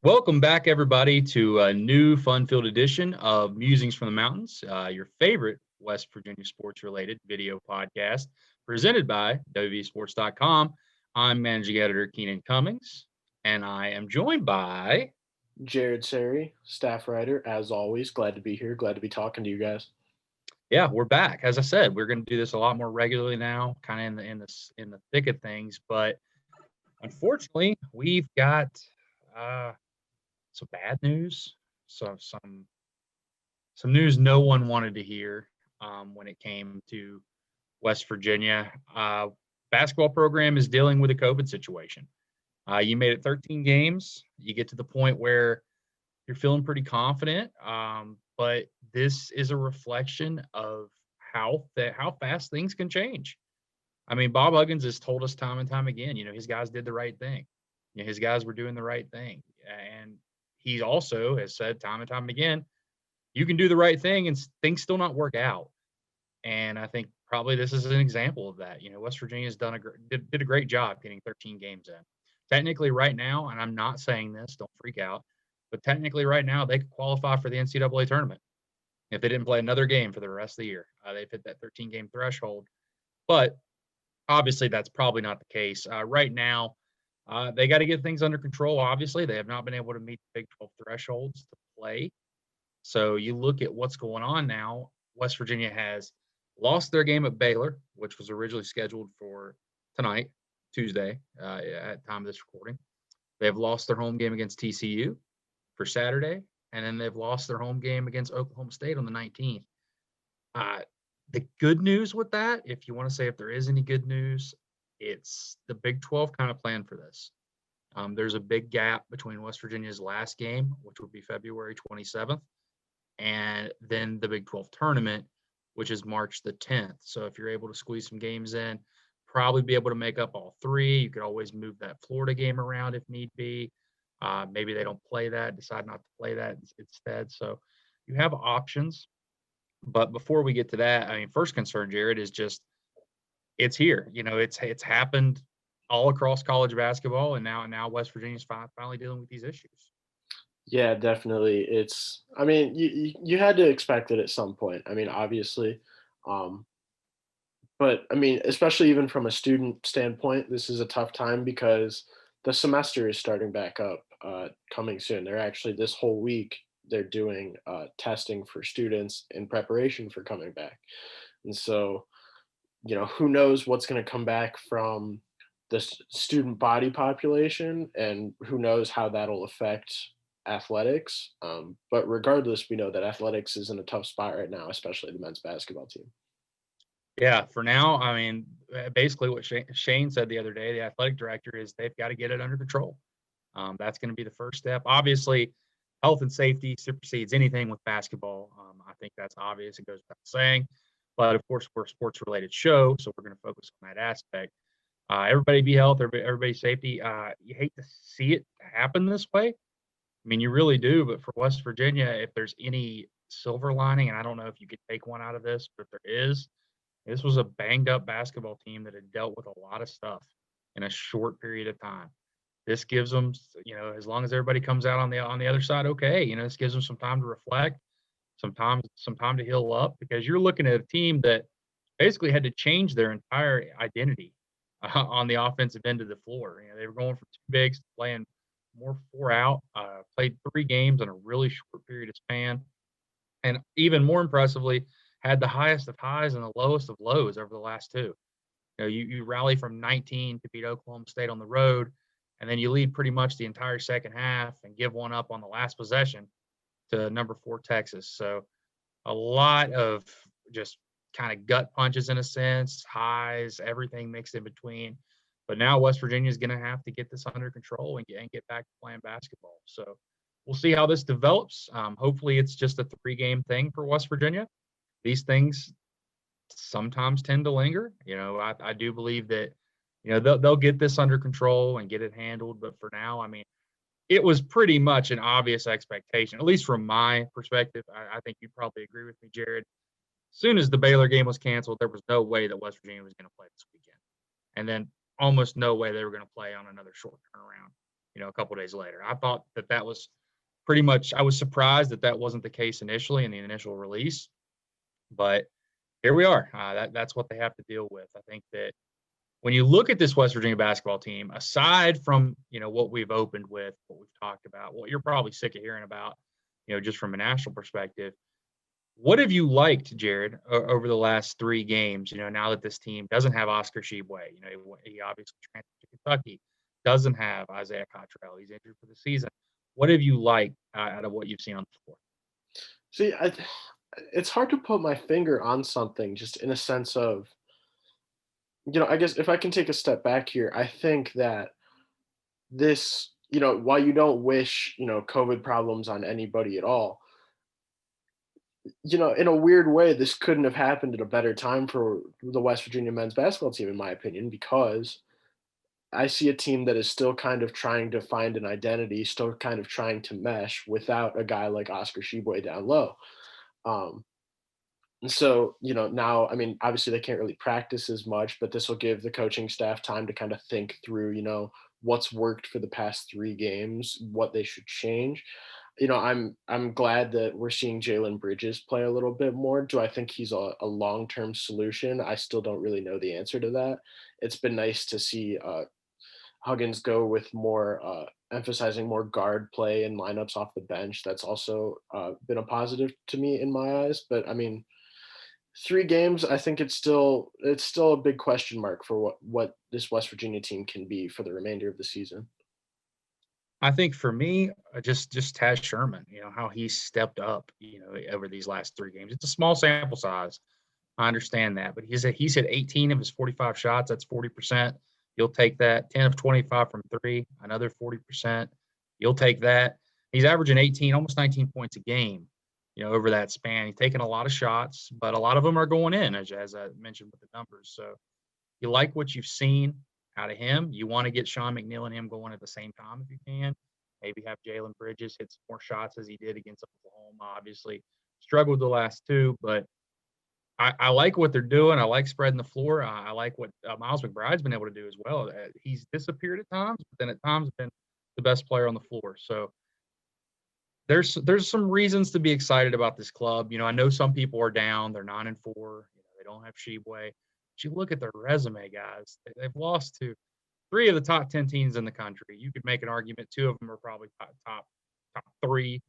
Welcome back, everybody, to a new fun-filled edition of Musings from the Mountains, your favorite West Virginia sports-related video podcast presented by WVSports.com. I'm managing editor Keenan Cummings, and I am joined by Jared Sari, staff writer, as always. Glad to be here. Glad to be talking to you guys. Yeah, we're back. As I said, we're going to do this a lot more regularly now, kind of in the thick of things. But unfortunately, we've got some bad news, some news no one wanted to hear when it came to West Virginia. Basketball program is dealing with a COVID situation. You made it 13 games. You get to the point where you're feeling pretty confident, but this is a reflection of how fast things can change. I mean, Bob Huggins has told us time and time again, his guys did the right thing. His guys were doing the right thing. And he also has said time and time again, you can do the right thing and things still not work out. And I think probably this is an example of that. West Virginia's did a great job getting 13 games in. Technically right now, and I'm not saying this, don't freak out, but technically right now they could qualify for the NCAA tournament if they didn't play another game for the rest of the year. They've hit that 13-game threshold. But obviously that's probably not the case. Right now, they got to get things under control. Obviously, they have not been able to meet the Big 12 thresholds to play. So you look at what's going on now. West Virginia has lost their game at Baylor, which was originally scheduled for tonight, Tuesday, at time of this recording. They've lost their home game against TCU for Saturday, and then they've lost their home game against Oklahoma State on the 19th. The good news with that, if you want to say if there is any good news, it's the Big 12 kind of planned for this. There's a big gap between West Virginia's last game, which would be February 27th, and then the Big 12 tournament, which is March the 10th. So if you're able to squeeze some games in, probably be able to make up all three. You could always move that Florida game around if need be. Maybe they don't play that, decide not to play that instead. So you have options. But before we get to that, I mean, first concern, Jared, is just it's here. It's happened all across college basketball, and now West Virginia's finally dealing with these issues. Yeah, definitely. I mean, you had to expect it at some point. I mean, obviously. But I mean, especially even from a student standpoint, this is a tough time because the semester is starting back up coming soon. They're actually this whole week they're doing testing for students in preparation for coming back. And so, who knows what's going to come back from the student body population and who knows how that'll affect athletics. But regardless, we know that athletics is in a tough spot right now, especially the men's basketball team. Yeah, for now, I mean, basically what Shane said the other day, the athletic director, is they've got to get it under control. That's going to be the first step. Obviously, health and safety supersedes anything with basketball. I think that's obvious. It goes without saying. But, of course, we're a sports-related show, so we're going to focus on that aspect. Everybody be healthy, everybody's safety. You hate to see it happen this way. I mean, you really do. But for West Virginia, if there's any silver lining, and I don't know if you could take one out of this, but if there is, this was a banged-up basketball team that had dealt with a lot of stuff in a short period of time. This gives them, as long as everybody comes out on the other side, okay. This gives them some time to reflect, some time to heal up, because you're looking at a team that basically had to change their entire identity on the offensive end of the floor. They were going from two bigs to playing more four out. Played 3 games in a really short period of span, and even more impressively, had the highest of highs and the lowest of lows over the last 2. You rally from 19 to beat Oklahoma State on the road, and then you lead pretty much the entire second half and give one up on the last possession to number 4 Texas. So a lot of just kind of gut punches in a sense, highs, everything mixed in between. But now West Virginia is going to have to get this under control and get back to playing basketball. So we'll see how this develops. Hopefully it's just a 3-game thing for West Virginia. These things sometimes tend to linger. I do believe that, they'll get this under control and get it handled. But for now, I mean, it was pretty much an obvious expectation, at least from my perspective. I think you'd probably agree with me, Jared. As soon as the Baylor game was canceled, there was no way that West Virginia was going to play this weekend. And then almost no way they were going to play on another short turnaround. a couple days later. I thought that was pretty much. I was surprised that wasn't the case initially in the initial release, but here we are. That's what they have to deal with. I think that when you look at this West Virginia basketball team, aside from what we've opened with, what we've talked about, what you're probably sick of hearing about, just from a national perspective, what have you liked, Jared, over the last 3 games? Now that this team doesn't have Oscar Tshiebwe, he obviously transferred to Kentucky, doesn't have Isaiah Cottrell, he's injured for the season. What have you liked out of what you've seen on the floor? See, it's hard to put my finger on something just in a sense of, I guess if I can take a step back here, I think that this, while you don't wish, COVID problems on anybody at all, in a weird way, this couldn't have happened at a better time for the West Virginia men's basketball team, in my opinion, because I see a team that is still kind of trying to find an identity, still kind of trying to mesh without a guy like Oscar Tshiebwe down low. Um, and so, now, I mean, obviously they can't really practice as much, but this will give the coaching staff time to kind of think through, what's worked for the past 3 games, what they should change. I'm glad that we're seeing Jalen Bridges play a little bit more. Do I think he's a long-term solution? I still don't really know the answer to that. It's been nice to see Huggins go with more emphasizing more guard play and lineups off the bench. That's also been a positive to me in my eyes. But I mean, 3 games, I think it's still a big question mark for what this West Virginia team can be for the remainder of the season. I think for me, just Taz Sherman, how he stepped up, over these last 3 games. It's a small sample size. I understand that, but he's hit 18 of his 45 shots. That's 40%. You'll take that. 10 of 25 from three, another 40%. You'll take that. He's averaging 18, almost 19 points a game, over that span. He's taking a lot of shots, but a lot of them are going in, as I mentioned with the numbers. So you like what you've seen out of him. You want to get Sean McNeil and him going at the same time if you can. Maybe have Jalen Bridges hit some more shots as he did against Oklahoma. Obviously, struggled the last 2, but I like what they're doing. I like spreading the floor. I like what Miles McBride's been able to do as well. He's disappeared at times, but then at times been the best player on the floor. So there's some reasons to be excited about this club. I know some people are down. They're 9-4. They don't have Tshiebwe. But you look at their resume, guys. They've lost to 3 of the top 10 teams in the country. You could make an argument 2 of them are probably top 3.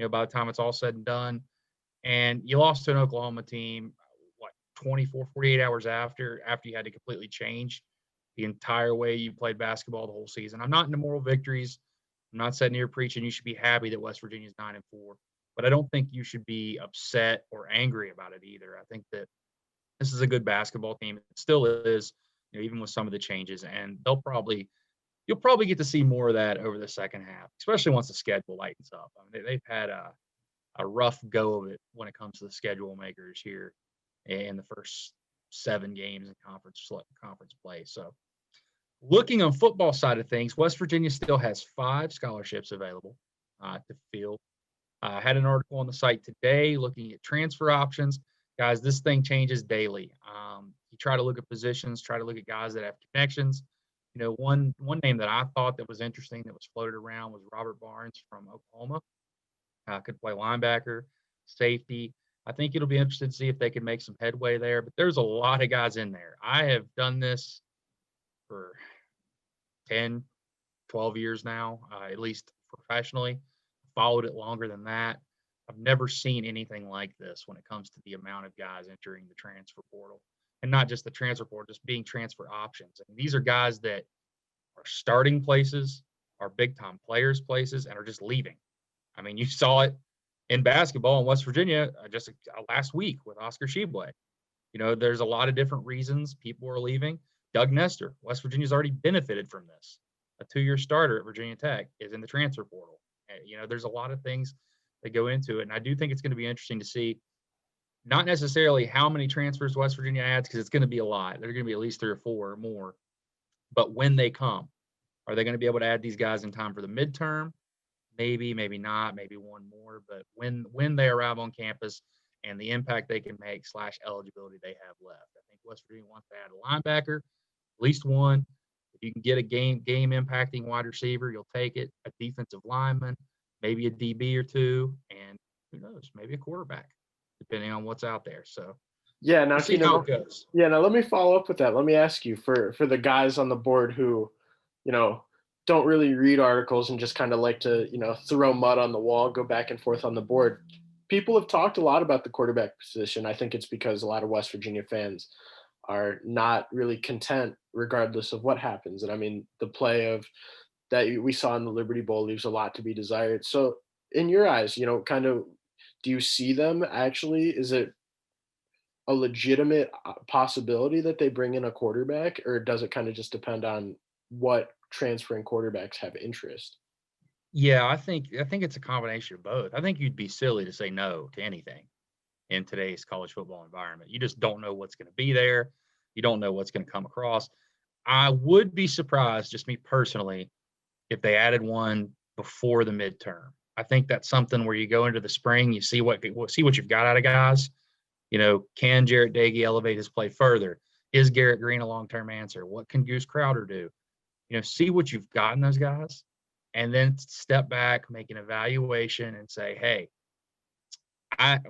By the time it's all said and done. And you lost to an Oklahoma team, 24, 48 hours after you had to completely change the entire way you played basketball the whole season. I'm not into moral victories. I'm not sitting here preaching you should be happy that West Virginia's 9-4, but I don't think you should be upset or angry about it either. I think that this is a good basketball team. It still is, even with some of the changes, and you'll probably get to see more of that over the second half, especially once the schedule lightens up. I mean, they've had a rough go of it when it comes to the schedule makers here in the first 7 games in conference play. So looking on football side of things, West Virginia still has 5 scholarships available to fill. I had an article on the site today looking at transfer options. Guys, this thing changes daily. You try to look at positions, try to look at guys that have connections. One name that I thought that was interesting that was floated around was Robert Barnes from Oklahoma. Could play linebacker, safety. I think it'll be interesting to see if they can make some headway there. But there's a lot of guys in there. I have done this for 10, 12 years now, at least professionally. Followed it longer than that. I've never seen anything like this when it comes to the amount of guys entering the transfer portal. And not just the transfer portal, just being transfer options. And these are guys that are starting places, are big-time players places, and are just leaving. I mean, you saw it in basketball in West Virginia just last week with Oscar Tshiebwe. There's a lot of different reasons people are leaving. Doug Nestor, West Virginia's already benefited from this. A 2-year starter at Virginia Tech is in the transfer portal. There's a lot of things that go into it. And I do think it's going to be interesting to see not necessarily how many transfers West Virginia adds, because it's going to be a lot. There are going to be at least 3 or 4 or more. But when they come, are they going to be able to add these guys in time for the midterm? Maybe, maybe not, maybe one more. But when they arrive on campus and the impact they can make / eligibility they have left. I think West Virginia wants to add a linebacker, at least one. If you can get a game impacting wide receiver, you'll take it. A defensive lineman, maybe a DB or two, and who knows, maybe a quarterback, depending on what's out there. So Yeah, now we'll see Keenan, how it goes. yeah, now let me follow up with that. Let me ask you for the guys on the board who, you know, don't really read articles and just kind of like to, throw mud on the wall, go back and forth on the board. People have talked a lot about the quarterback position. I think it's because a lot of West Virginia fans are not really content regardless of what happens. And I mean, the play of that we saw in the Liberty Bowl leaves a lot to be desired. So in your eyes, kind of do you see them actually? Is it a legitimate possibility that they bring in a quarterback, or does it kind of just depend on what transferring quarterbacks have interest? Yeah, I think it's a combination of both. I think you'd be silly to say no to anything in today's college football environment. You just don't know what's going to be there. You don't know what's going to come across. I would be surprised, just me personally, if they added one before the midterm. I think that's something where you go into the spring, you see what you've got out of guys. Can Jarrett Dagey elevate his play further? Is Garrett Green a long-term answer? What can Goose Crowder do? See what you've got in those guys, and then step back, make an evaluation, and say, hey,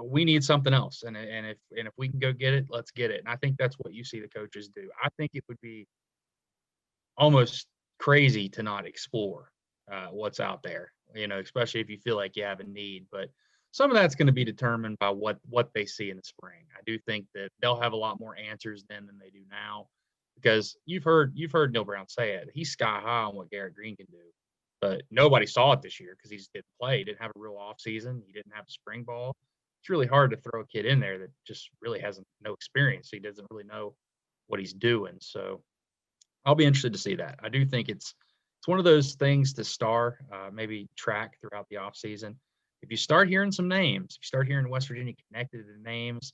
we need something else, and if we can go get it, let's get it. And I think that's what you see the coaches do. I think it would be almost crazy to not explore what's out there, especially if you feel like you have a need. But some of that's going to be determined by what they see in the spring. I do think that they'll have a lot more answers then than they do now, because you've heard Neil Brown say it. He's sky high on what Garrett Green can do, but nobody saw it this year because he just didn't play. He didn't have a real off season. He didn't have a spring ball. It's really hard to throw a kid in there that just really has no experience. He doesn't really know what he's doing. So I'll be interested to see that. I do think it's one of those things to maybe track throughout the offseason. If you start hearing some names, if you start hearing West Virginia connected to names,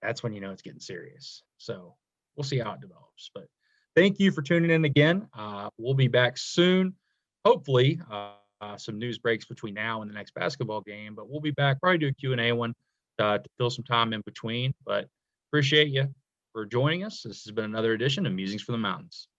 that's when you know it's getting serious. So we'll see how it develops. But thank you for tuning in again. We'll be back soon. Hopefully, some news breaks between now and the next basketball game. But we'll be back, probably do a Q&A one to fill some time in between. But appreciate you for joining us. This has been another edition of Musings from the Mountains.